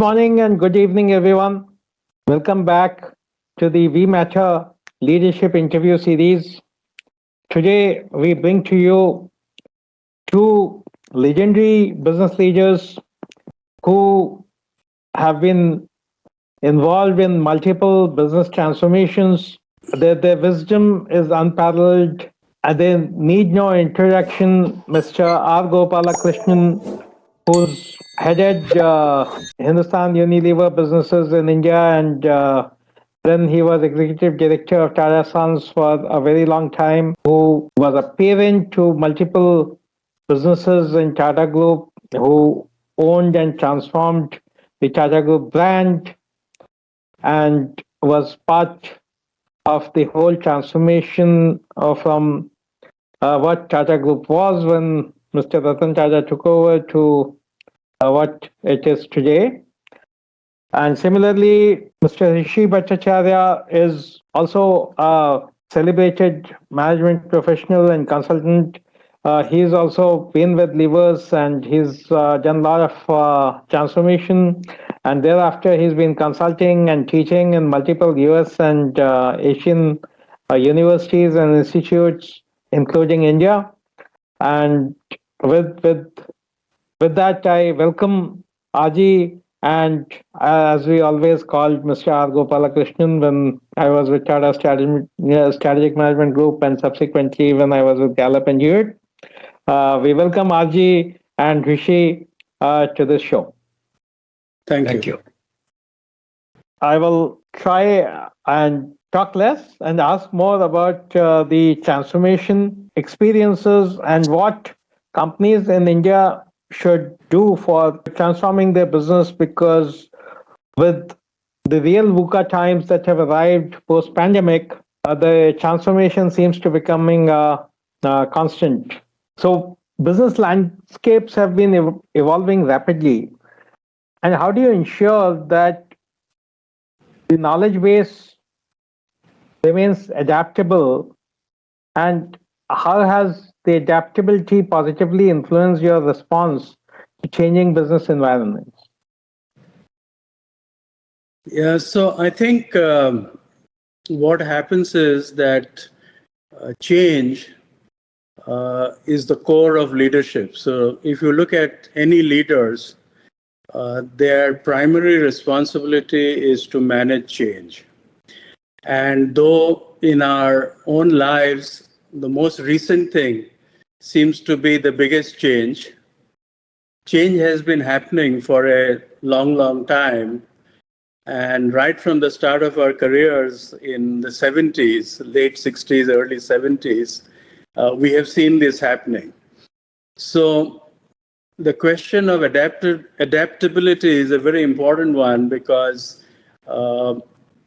morning and good evening, everyone. Welcome back to the We Matter Leadership Interview Series. Today, we bring to you two legendary business leaders who have been involved in multiple business transformations. Their wisdom is unparalleled, and they need no introduction. Mr. R. Gopalakrishnan, who's headed Hindustan Unilever businesses in India, and then he was executive director of Tata Sons for a very long time, who was a parent to multiple businesses in Tata Group, who owned and transformed the Tata Group brand, and was part of the whole transformation from what Tata Group was when Mr. Ratan Tata took over to what it is today. And similarly, Mr. Hrishi Bhattacharya is also a celebrated management professional and consultant. He's also been with levers and he's done a lot of transformation. And thereafter, he's been consulting and teaching in multiple US and Asian universities and institutes, including India. And with that, I welcome Aji, and as we always called Mr. R. Gopalakrishnan when I was with Tata Strategic Management Group, and subsequently when I was with Gallup and Hewitt. We welcome Aji and Hrishi to this show. Thank you. I will try and talk less and ask more about the transformation experiences and what companies in India should do for transforming their business, because with the real VUCA times that have arrived post-pandemic, the transformation seems to be becoming constant. So business landscapes have been evolving rapidly. And how do you ensure that the knowledge base remains adaptable, and how has the adaptability positively influenced your response to changing business environments? Yeah, so I think what happens is that change is the core of leadership. So if you look at any leaders, their primary responsibility is to manage change. And though in our own lives, the most recent thing seems to be the biggest change, change has been happening for a long time. And right from the start of our careers in the 70s, late 60s, early 70s, we have seen this happening. So the question of adaptability is a very important one, because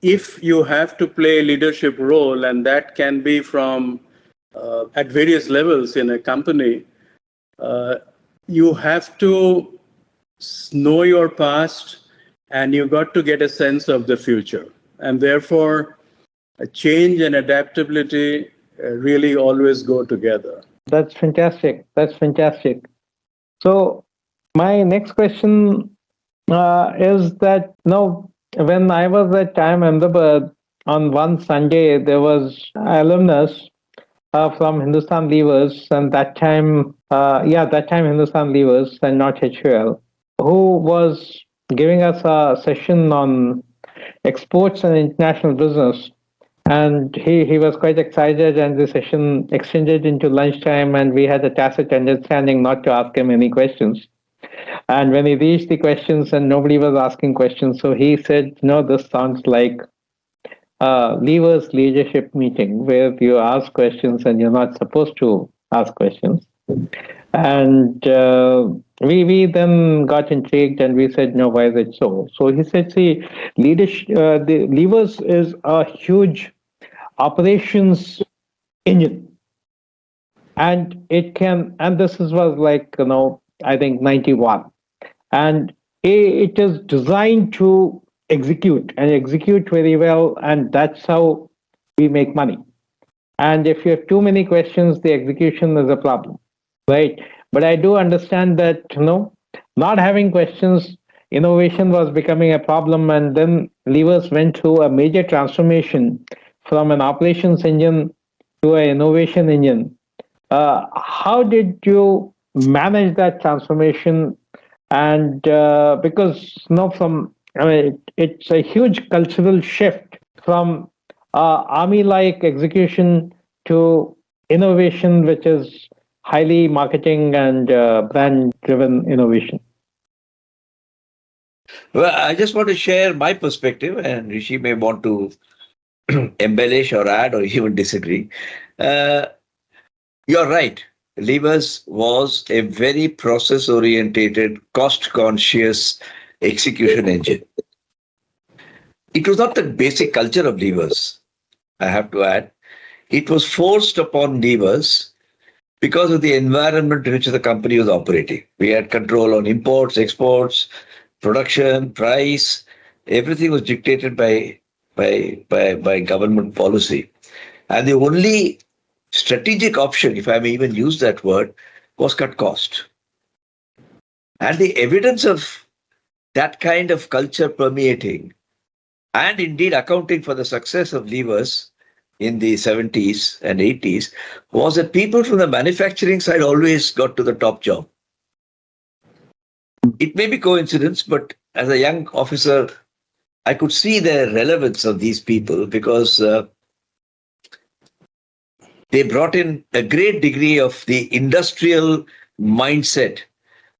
if you have to play a leadership role, and that can be from at various levels in a company, you have to know your past and you got to get a sense of the future. And therefore, change and adaptability really always go together. That's fantastic. So my next question is that, when I was at Time Ahmedabad, on one Sunday, there was alumnus from Hindustan Levers, and that time Hindustan Levers and not HUL, who was giving us a session on exports and international business. And he was quite excited, and the session extended into lunchtime, and we had a tacit understanding not to ask him any questions. And when he reached the questions and nobody was asking questions, so he said, "No, this sounds like Levers leadership meeting where you ask questions and you're not supposed to ask questions." And we then got intrigued and we said, "No, why is it so?" So he said, "See, leadership, the Levers is a huge operations engine, and it can, and this was like, I think 91, and it is designed to execute very well, and that's how we make money. And if you have too many questions, the execution is a problem, right? But I do understand that, not having questions innovation was becoming a problem, and then levers went through a major transformation from an operations engine to an innovation engine. How did you manage that transformation? And because from I mean, it's a huge cultural shift from army-like execution to innovation, which is highly marketing and brand-driven innovation. Well, I just want to share my perspective, and Rishi may want to embellish or add or even disagree. Uh, you're right. Levers was a very process orientated, cost conscious execution engine. It was not the basic culture of levers, I have to add. It was forced upon levers because of the environment in which the company was operating. We had control on imports, exports, production, price. Everything was dictated by government policy. And the only strategic option, if I may even use that word, was cut cost. And the evidence of that kind of culture permeating and indeed accounting for the success of levers in the 70s and 80s was that people from the manufacturing side always got to the top job. It may be coincidence, but as a young officer, I could see the relevance of these people because they brought in a great degree of the industrial mindset,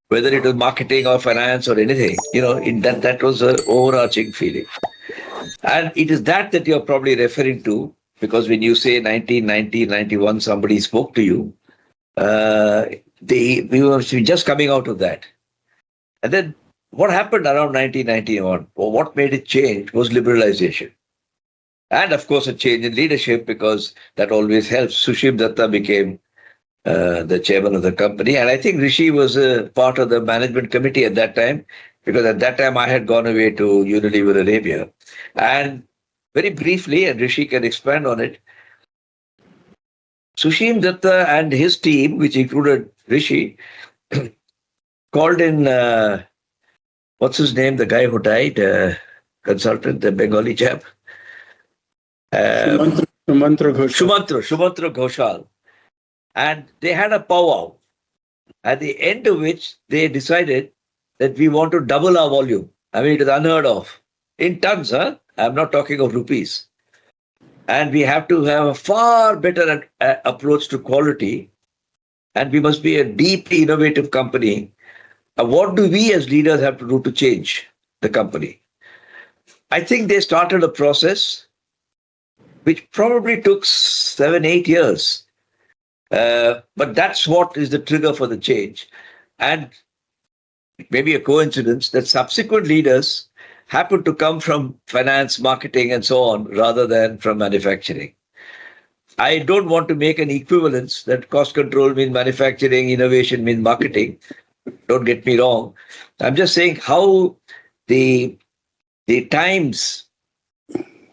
whether it was marketing or finance or anything. That was an overarching feeling. And it is that you're probably referring to, because when you say 1990, 91, somebody spoke to you, we were just coming out of that. And then what happened around 1991, or what made it change, was liberalization. And of course, a change in leadership, because that always helps. Sushim Datta became the chairman of the company. And I think Hrishi was a part of the management committee at that time, because at that time I had gone away to Unilever Arabia. And very briefly, and Hrishi can expand on it, Sushim Datta and his team, which included Hrishi, called in, what's his name, the guy who died, consultant, the Bengali chap? Shumantra Ghoshal. Shumantra Ghoshal. And they had a powwow, at the end of which they decided that we want to double our volume. I mean, it is unheard of. In tons, huh? I'm not talking of rupees. And we have to have a far better approach to quality. And we must be a deeply innovative company. What do we as leaders have to do to change the company? I think they started a process which probably took 7-8 years. But that's what is the trigger for the change. And it may be a coincidence that subsequent leaders happen to come from finance, marketing, and so on, rather than from manufacturing. I don't want to make an equivalence that cost control means manufacturing, innovation means marketing. Don't get me wrong. I'm just saying how the times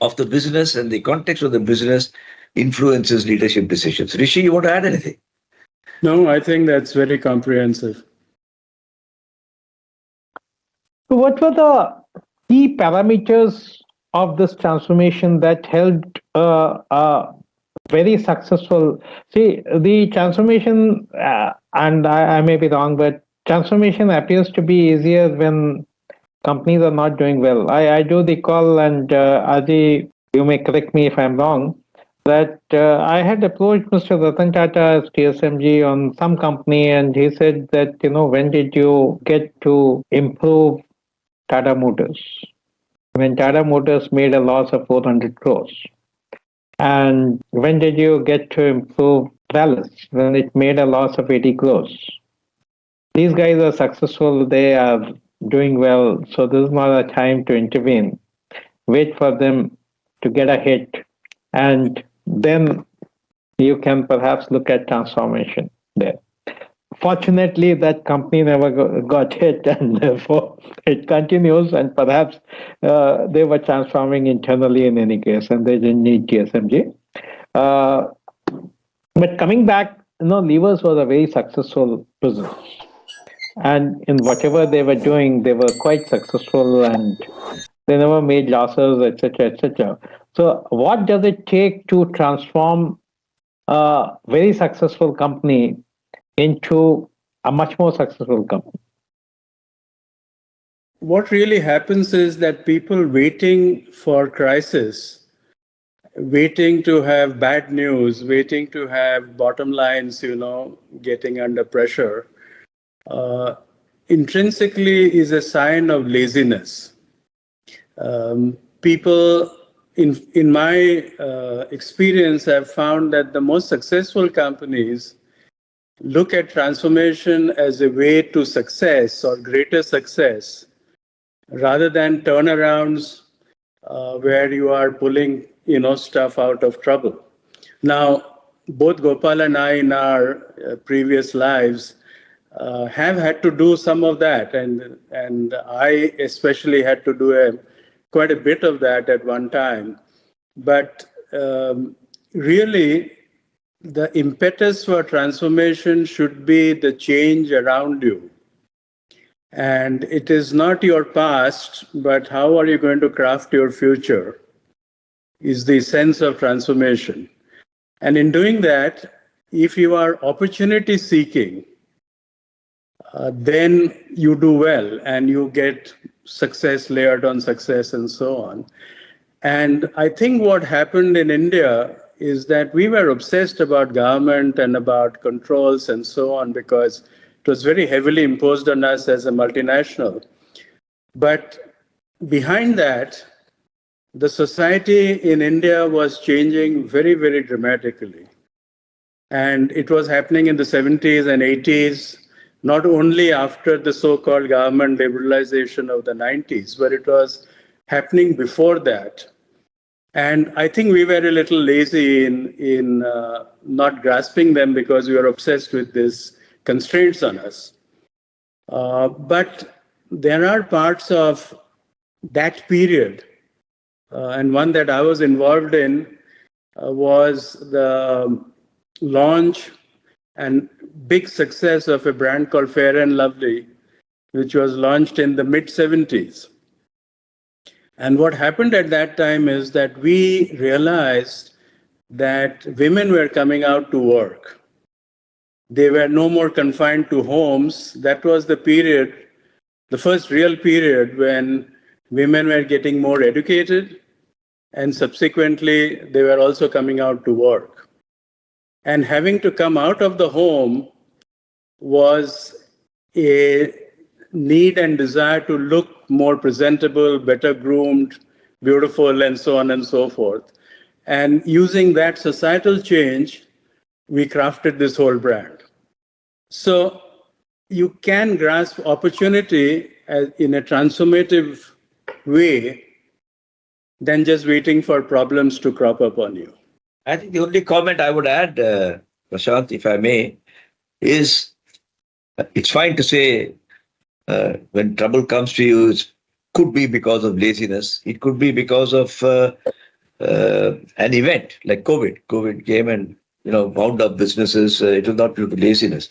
of the business and the context of the business influences leadership decisions. Hrishi, you want to add anything? No, I think that's very comprehensive. So what were the key parameters of this transformation that helped very successful? See, the transformation, and I may be wrong, but transformation appears to be easier when companies are not doing well. I do recall, and Aji, you may correct me if I'm wrong, that I had approached Mr. Ratan Tata as TSMG on some company, and he said that, when did you get to improve Tata Motors? When Tata Motors made a loss of 400 crores. And when did you get to improve Palace? When it made a loss of 80 crores. These guys are successful, they are doing well, so this is not a time to intervene. Wait for them to get a hit, and then you can perhaps look at transformation there. Fortunately, that company never got hit, and therefore it continues, and perhaps they were transforming internally in any case, and they didn't need TSMG. But coming back, levers was a very successful business. and in whatever they were doing, they were quite successful and they never made losses, etc., etc. So, what does it take to transform a very successful company into a much more successful company? What really happens is that people waiting for crisis, waiting to have bad news, waiting to have bottom lines, getting under pressure, uh, intrinsically is a sign of laziness. People, in my experience, have found that the most successful companies look at transformation as a way to success or greater success rather than turnarounds where you are pulling stuff out of trouble. Now, both Gopal and I in our previous lives have had to do some of that, and I especially had to do quite a bit of that at one time. But really, the impetus for transformation should be the change around you. And it is not your past, but how are you going to craft your future is the sense of transformation. And in doing that, if you are opportunity seeking, then you do well and you get success layered on success and so on. And I think what happened in India is that we were obsessed about government and about controls and so on because it was very heavily imposed on us as a multinational. But behind that, the society in India was changing very, very dramatically. And it was happening in the 70s and 80s, not only after the so-called government liberalization of the 90s, but it was happening before that. And I think we were a little lazy in not grasping them because we were obsessed with these constraints on us. But there are parts of that period, and one that I was involved in was the launch and big success of a brand called Fair and Lovely, which was launched in the mid-70s. And what happened at that time is that we realized that women were coming out to work. They were no more confined to homes. That was the period, the first real period when women were getting more educated, and subsequently they were also coming out to work. And having to come out of the home was a need and desire to look more presentable, better groomed, beautiful, and so on and so forth. And using that societal change, we crafted this whole brand. So you can grasp opportunity in a transformative way than just waiting for problems to crop up on you. I think the only comment I would add, Prashant, if I may, is it's fine to say when trouble comes to you, it could be because of laziness. It could be because of an event like COVID. COVID came and wound up businesses. It was not due to laziness.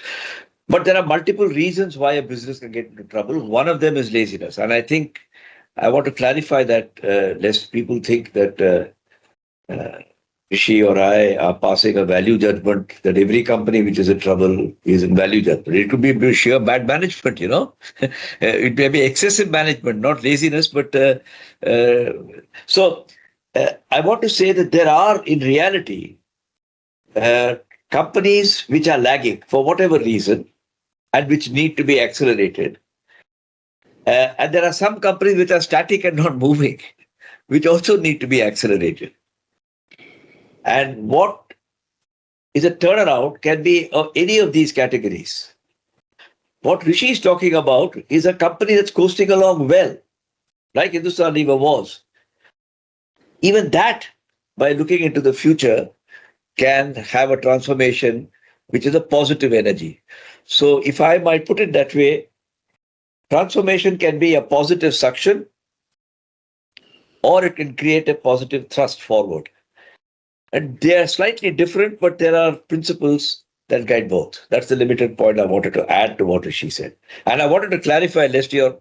But there are multiple reasons why a business can get into trouble. One of them is laziness. And I think I want to clarify that lest people think that Hrishi or I are passing a value judgment that every company which is in trouble is in value judgment. It could be sheer bad management, It may be excessive management, not laziness. But so I want to say that there are, in reality, companies which are lagging for whatever reason and which need to be accelerated. And there are some companies which are static and not moving, which also need to be accelerated. And what is a turnaround can be of any of these categories. What Hrishi is talking about is a company that's coasting along well, like Hindustan Lever was. Even that, by looking into the future, can have a transformation which is a positive energy. So if I might put it that way, transformation can be a positive suction, or it can create a positive thrust forward. And they are slightly different, but there are principles then guide both. That's the limited point I wanted to add to what Hrishi said. And I wanted to clarify, lest your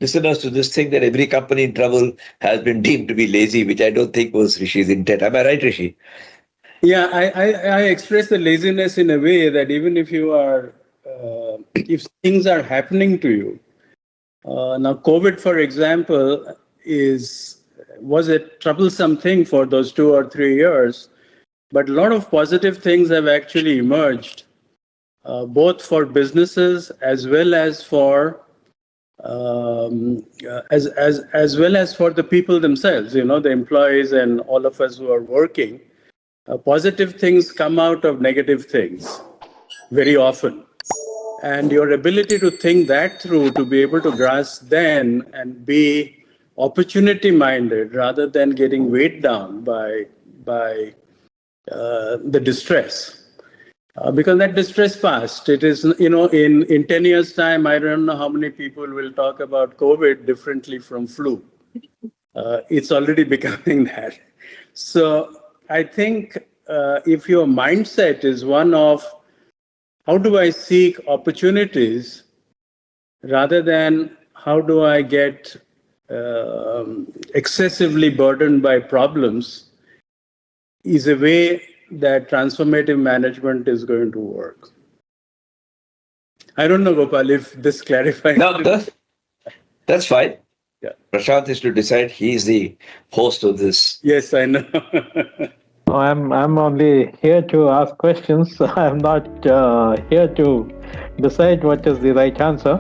listeners to this thing that every company in trouble has been deemed to be lazy, which I don't think was Hrishi's intent. Am I right, Hrishi? Yeah, I express the laziness in a way that even if you are, if things are happening to you, now COVID, for example, was a troublesome thing for those 2 or 3 years, but a lot of positive things have actually emerged, both for businesses as well as for as well as for the people themselves, the employees and all of us who are working. Positive things come out of negative things very often. And your ability to think that through, to be able to grasp then and be opportunity minded rather than getting weighed down by the distress. Because that distress passed. It is, in 10 years' time, I don't know how many people will talk about COVID differently from flu. It's already becoming that. So I think if your mindset is one of how do I seek opportunities rather than how do I get excessively burdened by problems, is a way that transformative management is going to work. I don't know, Gopal, if this clarifies. No, that's fine. Yeah. Prashant is to decide. He's the host of this. Yes, I know. No, I'm only here to ask questions. I'm not here to decide what is the right answer.